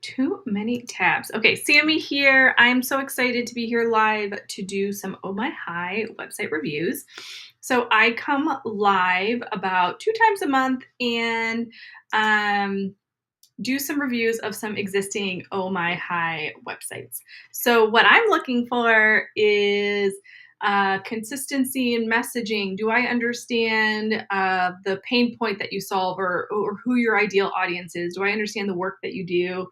Too many tabs. Okay, Sammy here. I'm so excited to be here live to do some Oh My High website reviews. So I come live about 2 times a month and um, do some reviews of some existing Oh My High websites. So what I'm looking for is consistency in messaging. Do I understand the pain point that you solve, or who your ideal audience is? Do I understand the work that you do?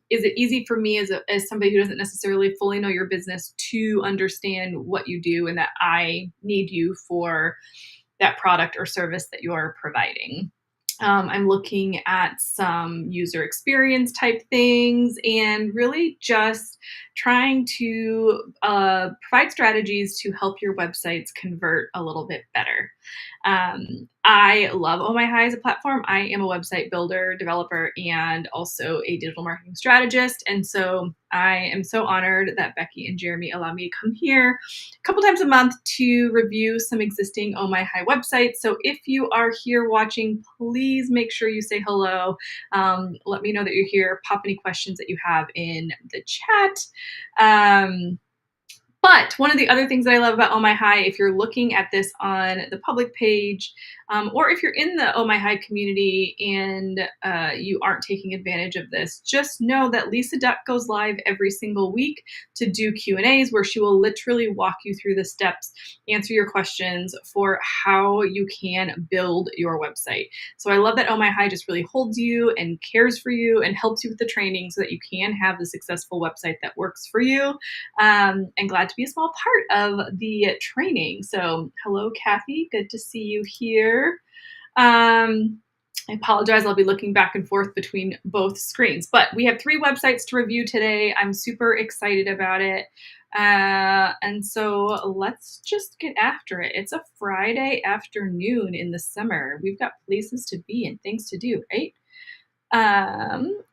Is it easy for me as somebody who doesn't necessarily fully know your business to understand what you do and that I need you for that product or service that you're providing? I'm looking at some user experience type things and really just trying to provide strategies to help your websites convert a little bit better. I love Oh My High as a platform. I am a website builder, developer, and also a digital marketing strategist. And so I am so honored that Becky and Jeremy allow me to come here a couple times a month to review some existing Oh My High websites. So if you are here watching, please make sure you say hello. Let me know that you're here. Pop any questions that you have in the chat. But one of the other things that I love about Oh My High, if you're looking at this on the public page, or if you're in the Oh My High community and you aren't taking advantage of this, just know that Lisa Duck goes live every single week to do Q&As where she will literally walk you through the steps, answer your questions for how you can build your website. So I love that Oh My High just really holds you and cares for you and helps you with the training so that you can have the successful website that works for you. And glad to be a small part of the training. So hello, Kathy. Good to see you here. I apologize. I'll be looking back and forth between both screens, but we have 3 websites to review today. I'm super excited about it. And so let's just get after it. It's a Friday afternoon in the summer. We've got places to be and things to do, right?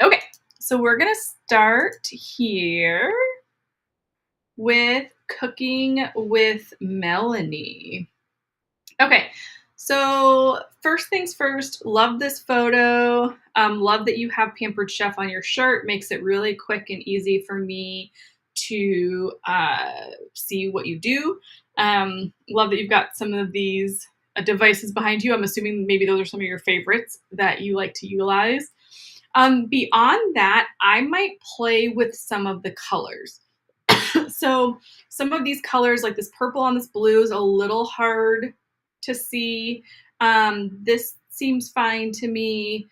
Okay, so we're going to start here with Cooking with Melanie. Okay, so first things first, love this photo. Love that you have Pampered Chef on your shirt. Makes it really quick and easy for me to see what you do. Love that you've got some of these devices behind you. I'm assuming maybe those are some of your favorites that you like to utilize. Beyond that, I might play with some of the colors. So some of these colors, like this purple on this blue, is a little hard to see. This seems fine to me.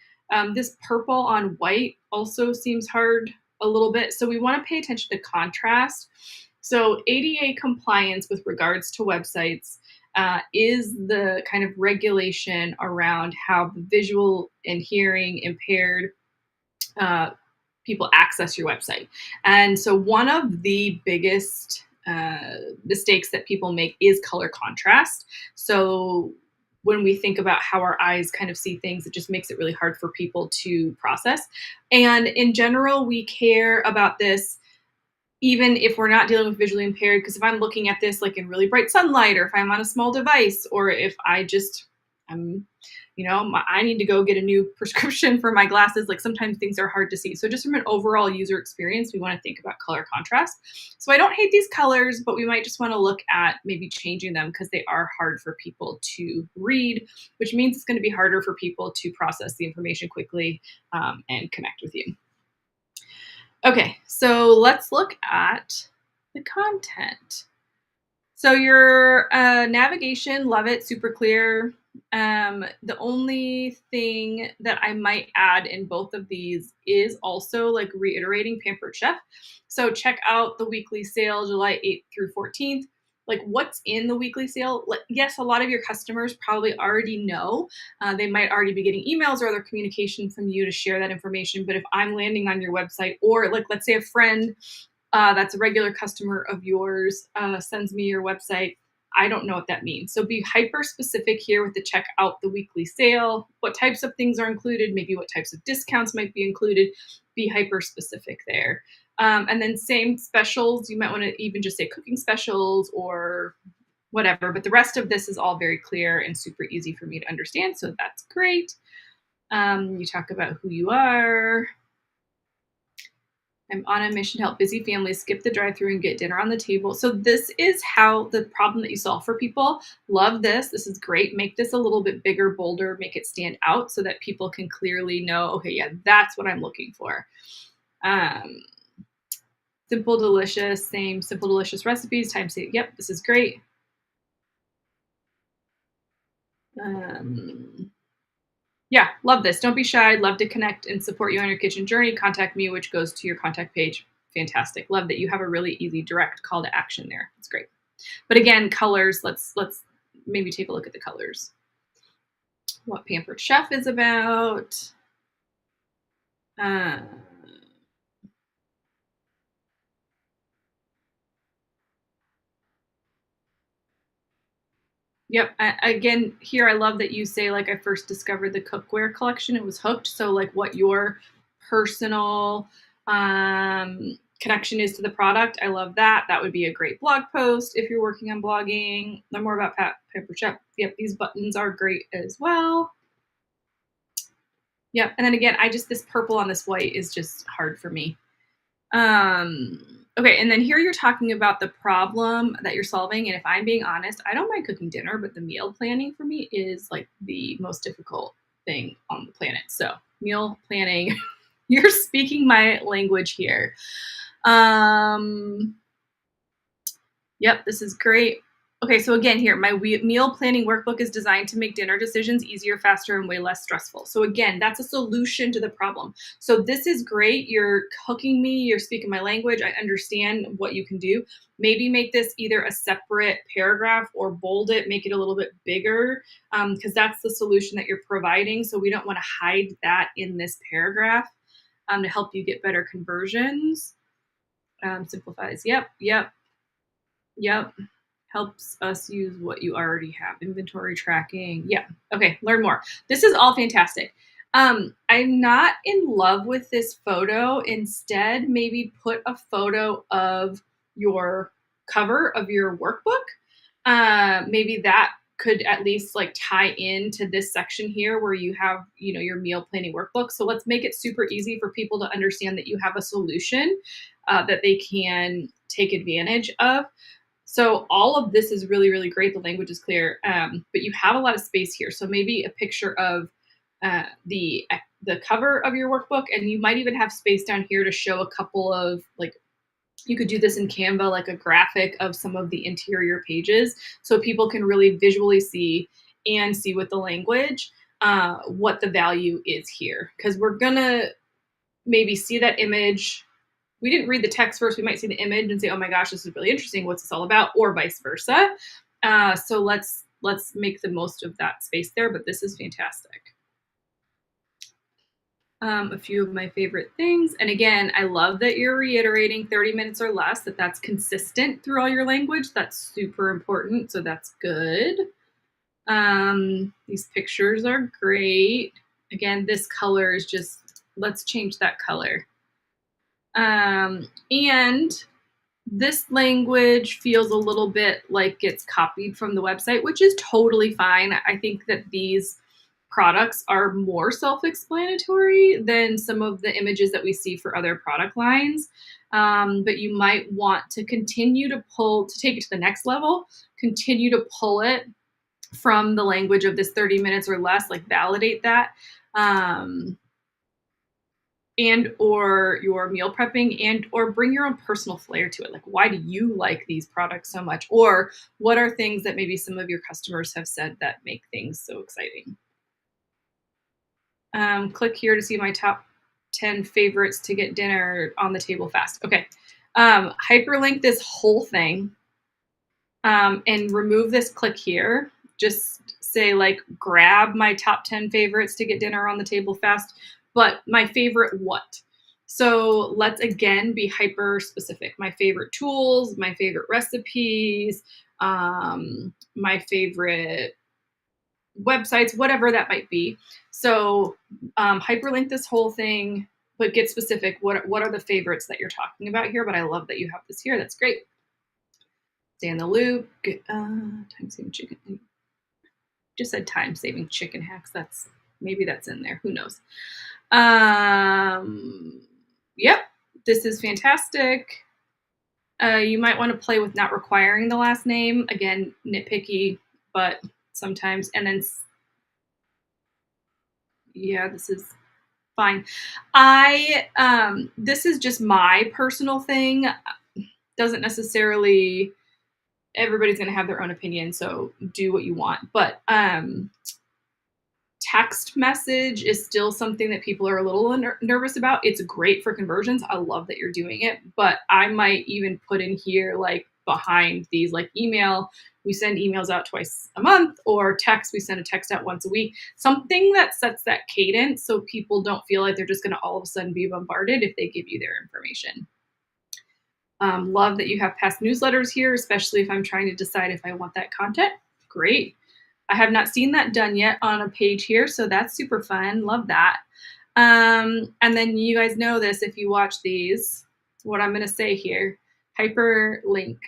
This purple on white also seems hard a little bit. So we want to pay attention to contrast. So ADA compliance with regards to websites is the kind of regulation around how the visual and hearing impaired people access your website. And so one of the biggest mistakes that people make is color contrast. So when we think about how our eyes kind of see things, it just makes it really hard for people to process. And in general, we care about this even if we're not dealing with visually impaired, because if I'm looking at this like in really bright sunlight, or if I'm on a small device, or if I'm I need to go get a new prescription for my glasses. Like sometimes things are hard to see. So just from an overall user experience, we want to think about color contrast. So I don't hate these colors, but we might just want to look at maybe changing them because they are hard for people to read, which means it's going to be harder for people to process the information quickly and connect with you. Okay, so let's look at the content. So your navigation, love it, super clear. The only thing that I might add in both of these is also like reiterating Pampered Chef. So check out the weekly sale July 8th through 14th. Like what's in the weekly sale? Yes, a lot of your customers probably already know. They might already be getting emails or other communication from you to share that information. But if I'm landing on your website, or like let's say a friend that's a regular customer of yours sends me your website, I don't know what that means. So be hyper specific here with the check out the weekly sale, what types of things are included, maybe what types of discounts might be included. Be hyper specific there. And then same specials, you might want to even just say cooking specials or whatever, but the rest of this is all very clear and super easy for me to understand. So that's great. You talk about who you are. I'm on a mission to help busy families skip the drive-through and get dinner on the table. So this is how the problem that you solve for people. Love this. This is great. Make this a little bit bigger, bolder, make it stand out so that people can clearly know, okay, yeah, that's what I'm looking for. Um, Simple, delicious, same simple, delicious recipes, time save. Yep, this is great. Um, yeah, love this. Don't be shy. I'd love to connect and support you on your kitchen journey. Contact me, which goes to your contact page. Fantastic. Love that you have a really easy, direct call to action there. It's great. But again, colors. Let's maybe take a look at the colors. What Pampered Chef is about. Uh, Yep. Again, here I love that you say like I first discovered the cookware collection. It was hooked. So like what your personal connection is to the product. I love that. That would be a great blog post if you're working on blogging. Learn more about Pampered Chef. Yep, these buttons are great as well. Yep. And then again, I just this purple on this white is just hard for me. Okay, and then here you're talking about the problem that you're solving. And if I'm being honest, I don't mind cooking dinner, but the meal planning for me is like the most difficult thing on the planet. So, meal planning, you're speaking my language here. Um, Yep, this is great. Okay, so again, here, my meal planning workbook is designed to make dinner decisions easier, faster, and way less stressful. So again, that's a solution to the problem. So this is great. You're hooking me, you're speaking my language. I understand what you can do. Maybe make this either a separate paragraph or bold it, make it a little bit bigger, because that's the solution that you're providing. So we don't want to hide that in this paragraph to help you get better conversions. Simplifies. Yep, yep, yep. Helps us use what you already have. Inventory tracking. Yeah. Okay. Learn more. This is all fantastic. I'm not in love with this photo. Instead, maybe put a photo of your cover of your workbook. Maybe that could at least like tie into this section here where you have, your meal planning workbook. So let's make it super easy for people to understand that you have a solution that they can take advantage of. So all of this is really, really great. The language is clear, but you have a lot of space here. So maybe a picture of the cover of your workbook, and you might even have space down here to show a couple of like. You could do this in Canva, like a graphic of some of the interior pages, so people can really visually see and see with the language what the value is here. Because we're gonna maybe see that image. We didn't read the text first. We might see the image and say, "Oh my gosh, this is really interesting. What's this all about?" Or vice versa. So let's make the most of that space there. But this is fantastic. A few of my favorite things, and again, I love that you're reiterating 30 minutes or less. That's consistent through all your language. That's super important. So that's good. These pictures are great. Again, this color is just. Let's change that color. And this language feels a little bit like it's copied from the website, which is totally fine. I think that these products are more self-explanatory than some of the images that we see for other product lines. But you might want to continue to take it to the next level, continue to pull it from the language of this 30 minutes or less, like validate that. And or your meal prepping, and or bring your own personal flair to it. Like, why do you like these products so much? Or what are things that maybe some of your customers have said that make things so exciting? Click here to see my top 10 favorites to get dinner on the table fast. Okay. Hyperlink this whole thing and remove this click here. Just say like grab my top 10 favorites to get dinner on the table fast, but my favorite what? So let's again be hyper specific. My favorite tools, my favorite recipes, my favorite websites, whatever that might be. So hyperlink this whole thing, but get specific. What are the favorites that you're talking about here? But I love that you have this here. That's great. Stay in the loop. Time saving chicken. Just said time saving chicken hacks. Maybe that's in there. Who knows? Yep. This is fantastic. You might want to play with not requiring the last name. Again, nitpicky, but sometimes. And then, yeah, this is fine. This is just my personal thing. Doesn't necessarily, everybody's going to have their own opinion, so do what you want. But text message is still something that people are a little nervous about. It's great for conversions. I love that you're doing it, but I might even put in here, like, behind these, like, email, we send emails out twice a month, or text, we send a text out once a week. Something that sets that cadence so people don't feel like they're just going to all of a sudden be bombarded if they give you their information. Love that you have past newsletters here, especially if I'm trying to decide if I want that content. Great. I have not seen that done yet on a page here, so that's super fun. Love that. And then you guys know this if you watch these, what I'm going to say here, hyperlink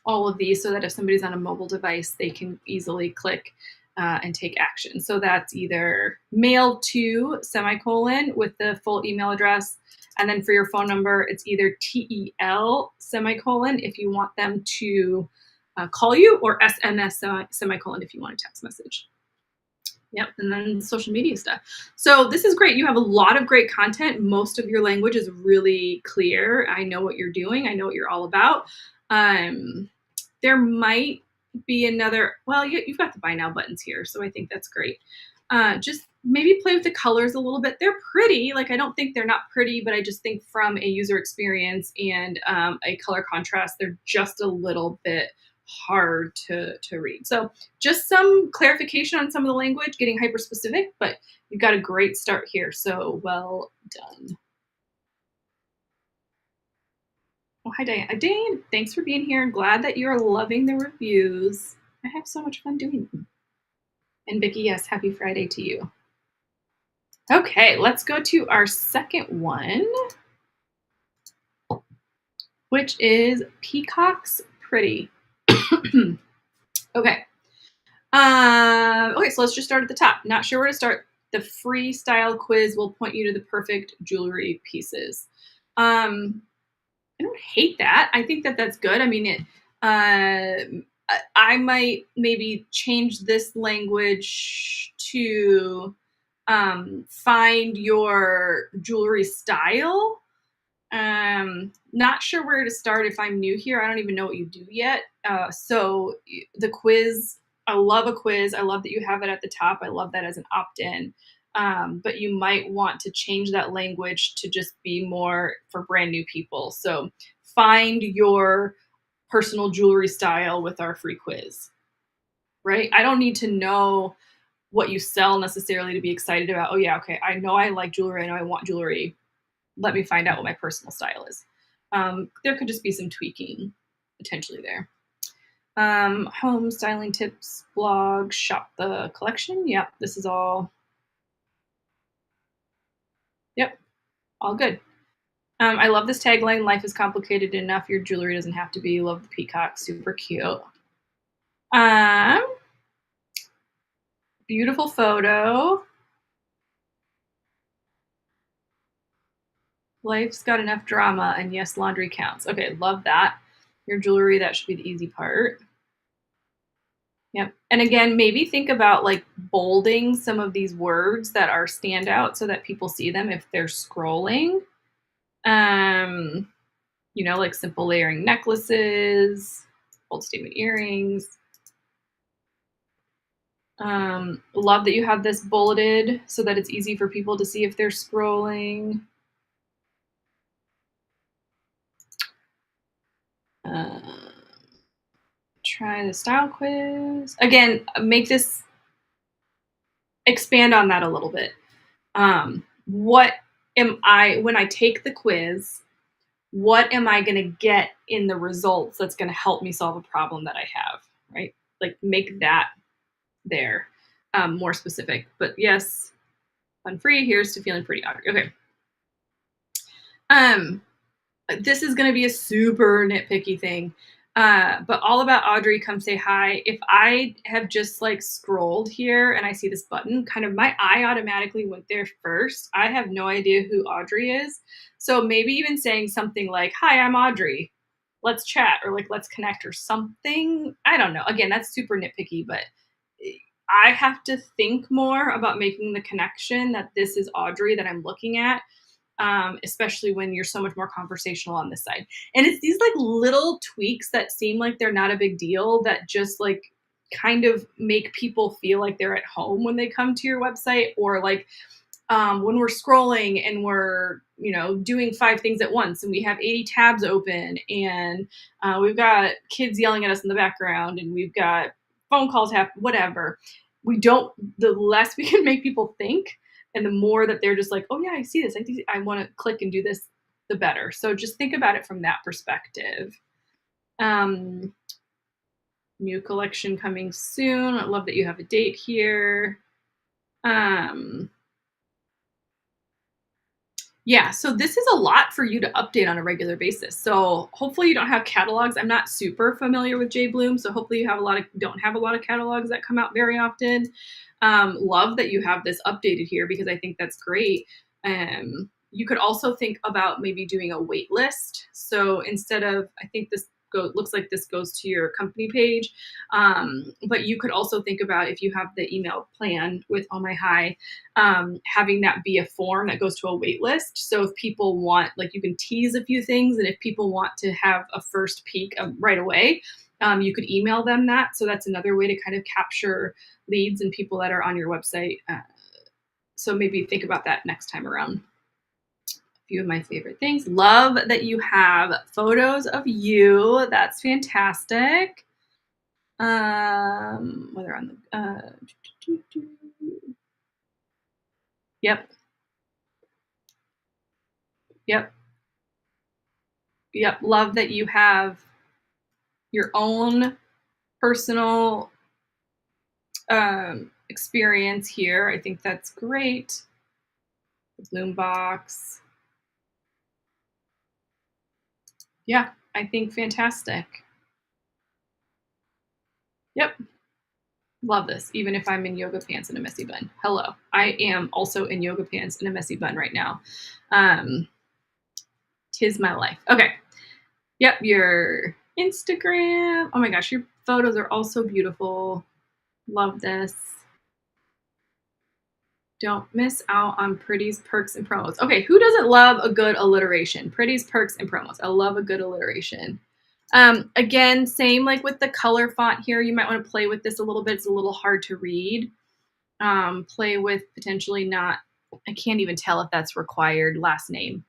all of these so that if somebody's on a mobile device, they can easily click and take action. So that's either mail to semicolon with the full email address. And then for your phone number, it's either TEL semicolon if you want them to call you, or SMS semicolon if you want a text message. Yep, and then social media stuff. So this is great. You have a lot of great content. Most of your language is really clear. I know what you're doing. I know what you're all about. There might be another, well, you've got the buy now buttons here, so I think that's great. Just maybe play with the colors a little bit. They're pretty. Like, I don't think they're not pretty, but I just think from a user experience and a color contrast, they're just a little bit hard to read. So just some clarification on some of the language, getting hyper specific, but you've got a great start here. So well done. Oh, hi, Diane. Dane, thanks for being here. I'm glad that you're loving the reviews. I have so much fun doing them. And Vicki, yes, happy Friday to you. Okay, let's go to our second one, which is Peacock's Pretty. Okay. Okay, so let's just start at the top. Not sure where to start. The freestyle quiz will point you to the perfect jewelry pieces. I don't hate that. I think that that's good. I mean, I might maybe change this language to find your jewelry style. Not sure where to start if I'm new here. I don't even know what you do yet. So the quiz, I love a quiz. I love that you have it at the top. I love that as an opt-in. But you might want to change that language to just be more for brand new people. So find your personal jewelry style with our free quiz, right? I don't need to know what you sell necessarily to be excited about. Oh yeah, okay, I know I like jewelry. I know I want jewelry. Let me find out what my personal style is. There could just be some tweaking potentially there. Home styling tips, blog, shop the collection. Yep, this is all. Yep, all good. I love this tagline, life is complicated enough, your jewelry doesn't have to be. Love the peacock, super cute. Beautiful photo. Life's got enough drama, and yes, laundry counts. Okay, love that. Your jewelry, that should be the easy part. Yep. And again, maybe think about like bolding some of these words that are standout so that people see them if they're scrolling. Like simple layering necklaces, bold statement earrings. Love that you have this bulleted so that it's easy for people to see if they're scrolling. Try the style quiz. Again, make this, expand on that a little bit. What am I, when I take the quiz, what am I going to get in the results that's going to help me solve a problem that I have, right? Like make that there more specific. But yes, fun free, here's to feeling pretty. Okay. This is going to be a super nitpicky thing. But all about Audrey, come say hi. If I have just like scrolled here and I see this button, kind of my eye automatically went there first. I have no idea who Audrey is. So maybe even saying something like, "Hi, I'm Audrey. Let's chat," or like, "Let's connect," or something. I don't know. Again, that's super nitpicky, but I have to think more about making the connection that this is Audrey that I'm looking at, especially when you're so much more conversational on this side. And it's these like little tweaks that seem like they're not a big deal that just like kind of make people feel like they're at home when they come to your website, or like when we're scrolling and we're doing 5 things at once and we have 80 tabs open, and we've got kids yelling at us in the background, and we've got phone calls happen, whatever. The less we can make people think, and the more that they're just like, oh yeah, I see this, I want to click and do this, the better. So just think about it from that perspective. um New collection coming soon. I love that you have a date here. um Yeah, so this is a lot for you to update on a regular basis. So hopefully you don't have catalogs. I'm not super familiar with J Bloom, so hopefully you have a lot of don't have a lot of catalogs that come out very often. Love that you have this updated here because I think that's great. You could also think about maybe doing a wait list. So instead of, I think looks like this goes to your company page, but you could also think about, if you have the email plan with Oh My High, having that be a form that goes to a wait list. So if people want, like, you can tease a few things, and if people want to have a first peek right away, you could email them that. So that's another way to kind of capture leads and people that are on your website. So maybe think about that next time around. A few of my favorite things. Love that you have photos of you. That's fantastic. Whether on the yep, yep, yep. Love that you have your own personal experience here. I think that's great. Bloombox. Yeah, I think fantastic. Yep. Love this, even if I'm in yoga pants and a messy bun. Hello. I am also in yoga pants and a messy bun right now. Um, tis my life. Okay. Yep, your Instagram. Oh my gosh, your photos are also beautiful. Love this. Don't miss out on Pretty's perks and promos. Okay, who doesn't love a good alliteration? Pretty's perks and promos. I love a good alliteration. Again, same like with the color font here. You might want to play with this a little bit. It's a little hard to read. Play with potentially not, I can't even tell if that's required last name.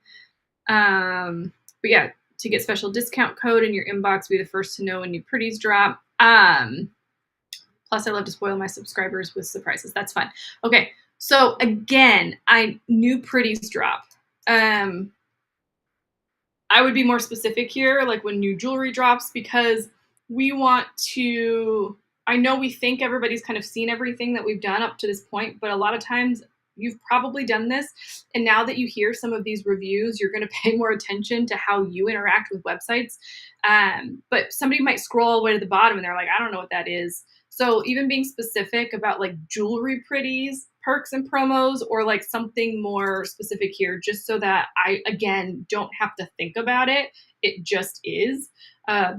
But yeah, to get special discount code in your inbox, be the first to know when new Pretties drop. Plus, I love to spoil my subscribers with surprises. That's fun. Okay, so again, new Pretties drop. I would be more specific here, like when new jewelry drops, because we want to. I know we think everybody's kind of seen everything that we've done up to this point, but a lot of times you've probably done this. And now that you hear some of these reviews, you're going to pay more attention to how you interact with websites. But somebody might scroll all the way to the bottom and they're like, I don't know what that is. So even being specific about like jewelry pretties, perks and promos, or like something more specific here, just so that I, again, don't have to think about it. It just is.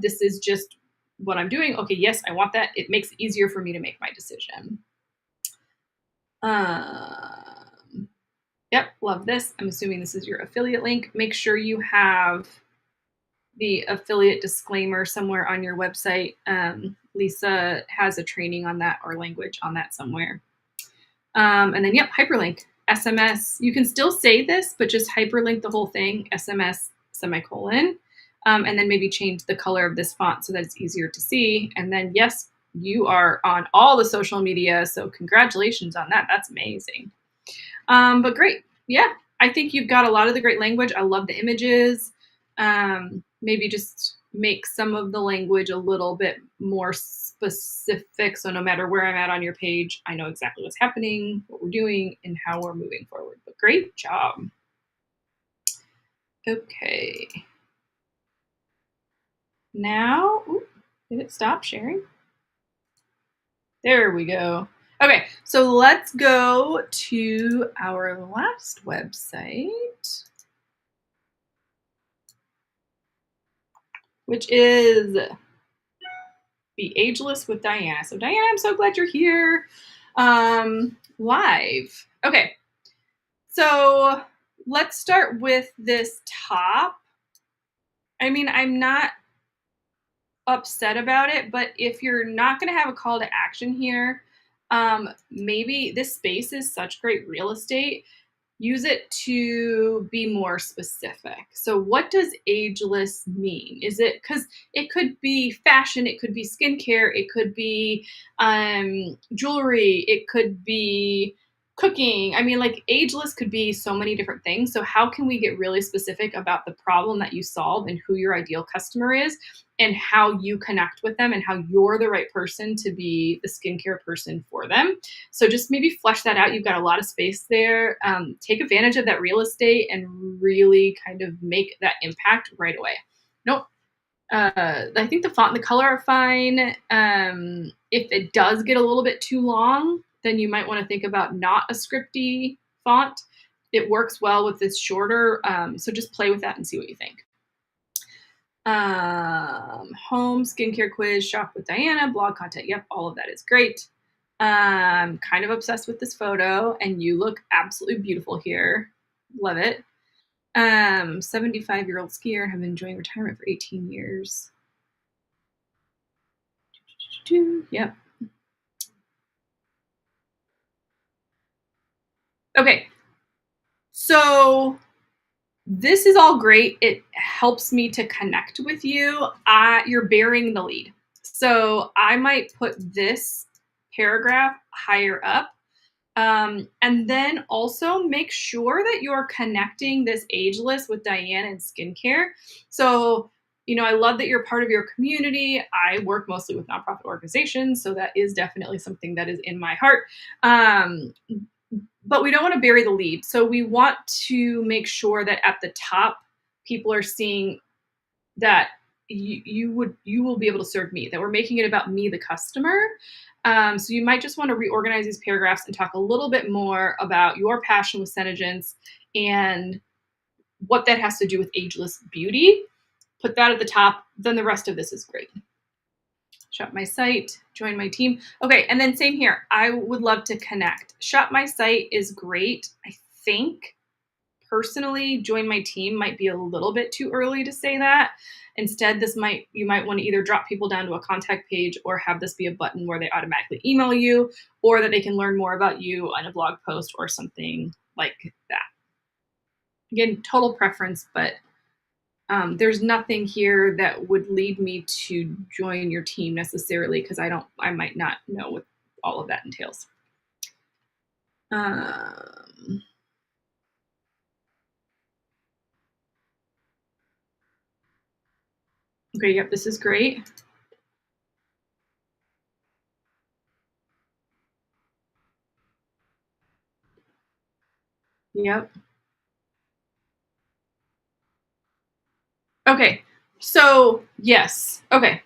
This is just what I'm doing. Okay, yes, I want that. It makes it easier for me to make my decision. Yep, love this. I'm assuming this is your affiliate link. Make sure you have the affiliate disclaimer somewhere on your website. Lisa has a training on that, or language on that somewhere. And then, yep, hyperlink. SMS. You can still say this, but just hyperlink the whole thing. SMS semicolon. And then maybe change the color of this font so that it's easier to see. And then, yes, you are on all the social media. So congratulations on that. That's amazing. But great. Yeah, I think you've got a lot of the great language. I love the images. Maybe just make some of the language a little bit more specific. So no matter where I'm at on your page, I know exactly what's happening, what we're doing, and how we're moving forward. But great job. Okay. Now, did it stop sharing? There we go. Okay, so let's go to our last website, which is Be Ageless with Diana. So Diana, I'm so glad you're here live. Okay, so let's start with this top. I mean, I'm not upset about it, but if you're not going to have a call to action here, maybe this space is such great real estate. Use it to be more specific. So, what does ageless mean? Is it because it could be fashion, it could be skincare, it could be jewelry, it could be cooking. I mean, like ageless could be so many different things. So, how can we get really specific about the problem that you solve and who your ideal customer is and how you connect with them and how you're the right person to be the skincare person for them? So just maybe flesh that out. You've got a lot of space there. Take advantage of that real estate and really kind of make that impact right away. Nope. I think the font and the color are fine. If it does get a little bit too long, then you might want to think about not a scripty font. It works well with this shorter. So just play with that and see what you think. Home, skincare quiz, shop with Diana, blog content. Yep, all of that is great. Kind of obsessed with this photo, and you look absolutely beautiful here. Love it. 75-year-old skier and have been enjoying retirement for 18 years. Yep. Okay. So this is all great. It helps me to connect with you. You're bearing the lead. So I might put this paragraph higher up. And then also make sure that you're connecting this ageless with Diane and skincare. So, I love that you're part of your community. I work mostly with nonprofit organizations, so that is definitely something that is in my heart. But we don't want to bury the lead. So we want to make sure that at the top, people are seeing that you will be able to serve me, that we're making it about me, the customer. So you might just want to reorganize these paragraphs and talk a little bit more about your passion with Senegence and what that has to do with ageless beauty. Put that at the top. Then the rest of this is great. Shop my site, join my team. Okay, and then same here. I would love to connect. Shop my site is great. I think personally, join my team might be a little bit too early to say that. Instead, you might want to either drop people down to a contact page or have this be a button where they automatically email you, or that they can learn more about you on a blog post or something like that. Again, total preference, but there's nothing here that would lead me to join your team necessarily because I might not know what all of that entails. Okay, yep, this is great. Yep. Okay, so yes. Okay,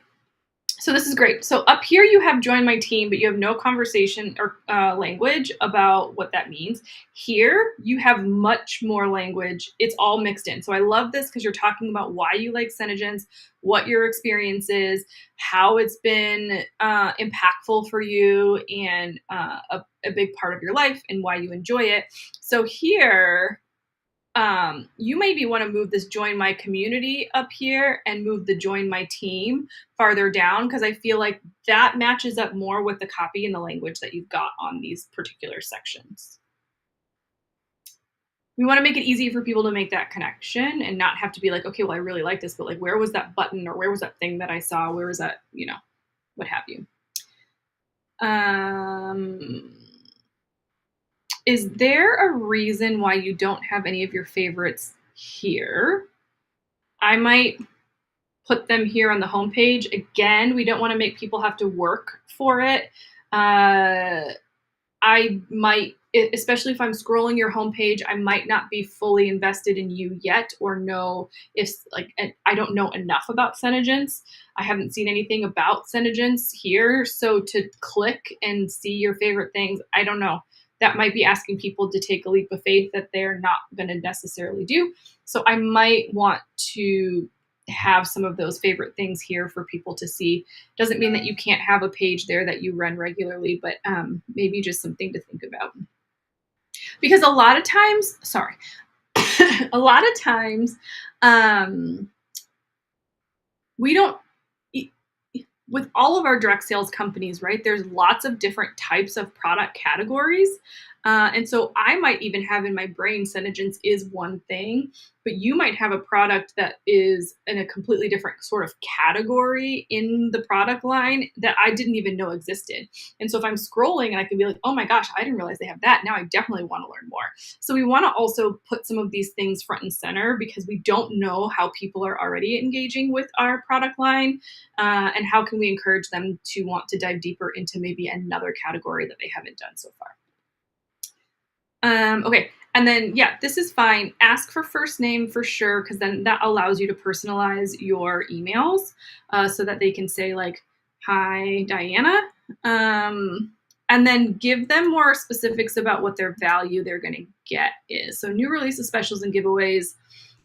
so this is great. So up here you have join my team, but you have no conversation or language about what that means. Here you have much more language. It's all mixed in. So I love this because you're talking about why you like Senegence, what your experience is, how it's been impactful for you, and a big part of your life, and why you enjoy it. So here you maybe want to move this join my community up here and move the join my team farther down because I feel like that matches up more with the copy and the language that you've got on these particular sections. We want to make it easy for people to make that connection and not have to be like, okay, well, I really like this, but like, where was that button or where was that thing that I saw? Where was that, what have you? Is there a reason why you don't have any of your favorites here? I might put them here on the homepage. Again, we don't want to make people have to work for it. I might especially if I'm scrolling your homepage, I might not be fully invested in you yet, or know if like I don't know enough about Senegence. I haven't seen anything about Senegence here, so to click and see your favorite things, I don't know. That might be asking people to take a leap of faith that they're not going to necessarily do. So I might want to have some of those favorite things here for people to see. Doesn't mean that you can't have a page there that you run regularly, but maybe just something to think about. Because a lot of times, sorry, a lot of times, we don't, with all of our direct sales companies, right, there's lots of different types of product categories. And so I might even have in my brain Senegence is one thing, but you might have a product that is in a completely different sort of category in the product line that I didn't even know existed. And so if I'm scrolling and I can be like, oh my gosh, I didn't realize they have that. Now I definitely want to learn more. So we want to also put some of these things front and center because we don't know how people are already engaging with our product line, and how can we encourage them to want to dive deeper into maybe another category that they haven't done so far. Okay. And then, yeah, this is fine. Ask for first name for sure, because then that allows you to personalize your emails, so that they can say, like, hi, Diana. And then give them more specifics about what their value they're going to get is. So, new releases, specials, and giveaways.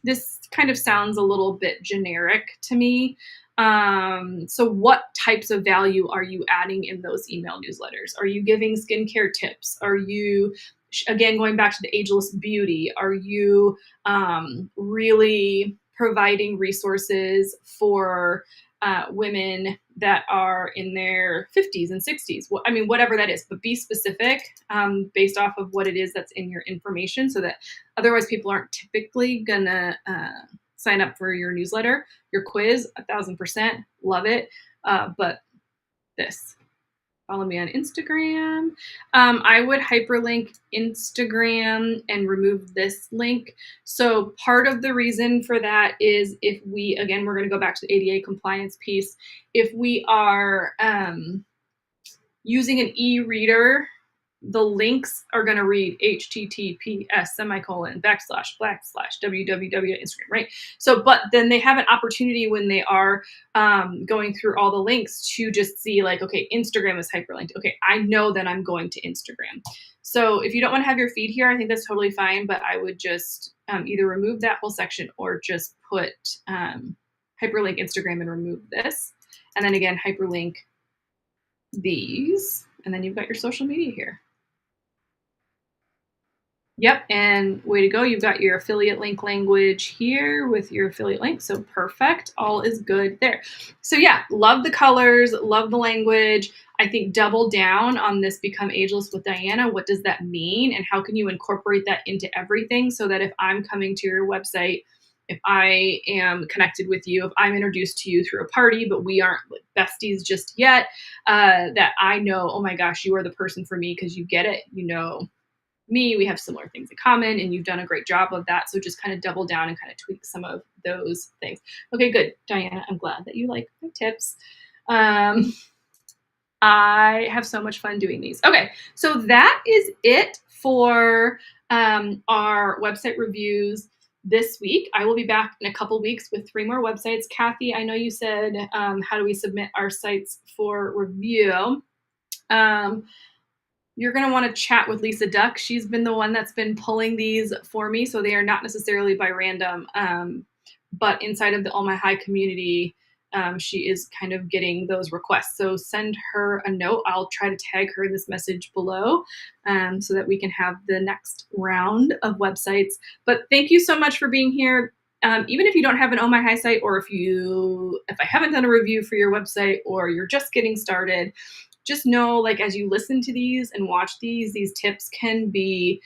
This kind of sounds a little bit generic to me. So what types of value are you adding in those email newsletters? Are you giving skincare tips? Are you, again, going back to the ageless beauty, are you really providing resources for women that are in their 50s and 60s? I mean, whatever that is, but be specific based off of what it is that's in your information, so that otherwise people aren't typically gonna sign up for your newsletter. Your quiz, 1,000%, love it. But this, follow me on Instagram. I would hyperlink Instagram and remove this link. So part of the reason for that is if we, again, we're going to go back to the ADA compliance piece. If we are using an e-reader, the links are going to read https://www.instagram, right? So, but then they have an opportunity when they are going through all the links to just see, like, okay, Instagram is hyperlinked. Okay, I know that I'm going to Instagram. So if you don't want to have your feed here, I think that's totally fine, but I would just either remove that whole section or just put hyperlink Instagram and remove this. And then again, hyperlink these, and then you've got your social media here. Yep, and way to go. You've got your affiliate link language here with your affiliate link. So perfect. All is good there. So yeah, love the colors, love the language. I think double down on this Become Ageless with Diana. What does that mean? And how can you incorporate that into everything so that if I'm coming to your website, if I am connected with you, if I'm introduced to you through a party, but we aren't besties just yet, that I know, oh my gosh, you are the person for me because you get it, you know me, we have similar things in common, and you've done a great job of that. So just kind of double down and kind of tweak some of those things. Okay, good. Diana, I'm glad that you like my tips. I have so much fun doing these. Okay, so that is it for our website reviews this week. I will be back in a couple weeks with 3 more websites. Kathy, I know you said, how do we submit our sites for review? You're going to want to chat with Lisa Duck. She's been the one that's been pulling these for me, so they are not necessarily by random, but inside of the Oh My High community, she is kind of getting those requests. So send her a note. I'll try to tag her in this message below, so that we can have the next round of websites. But thank you so much for being here. Even if you don't have an Oh My High site, or if I haven't done a review for your website, or you're just getting started, just know, like, as you listen to these and watch these tips can be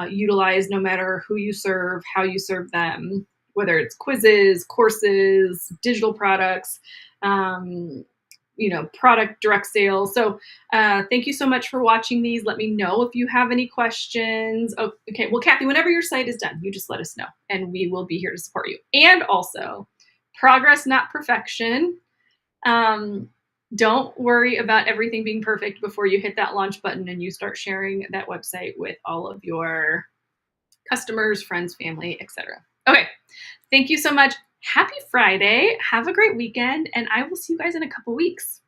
utilized no matter who you serve, how you serve them, whether it's quizzes, courses, digital products, product direct sales. So thank you so much for watching these. Let me know if you have any questions. Oh, okay. Well, Kathy, whenever your site is done, you just let us know and we will be here to support you. And also, progress, not perfection. Don't worry about everything being perfect before you hit that launch button and you start sharing that website with all of your customers, friends, family, etc. Okay, thank you so much. Happy Friday. Have a great weekend, and I will see you guys in a couple weeks.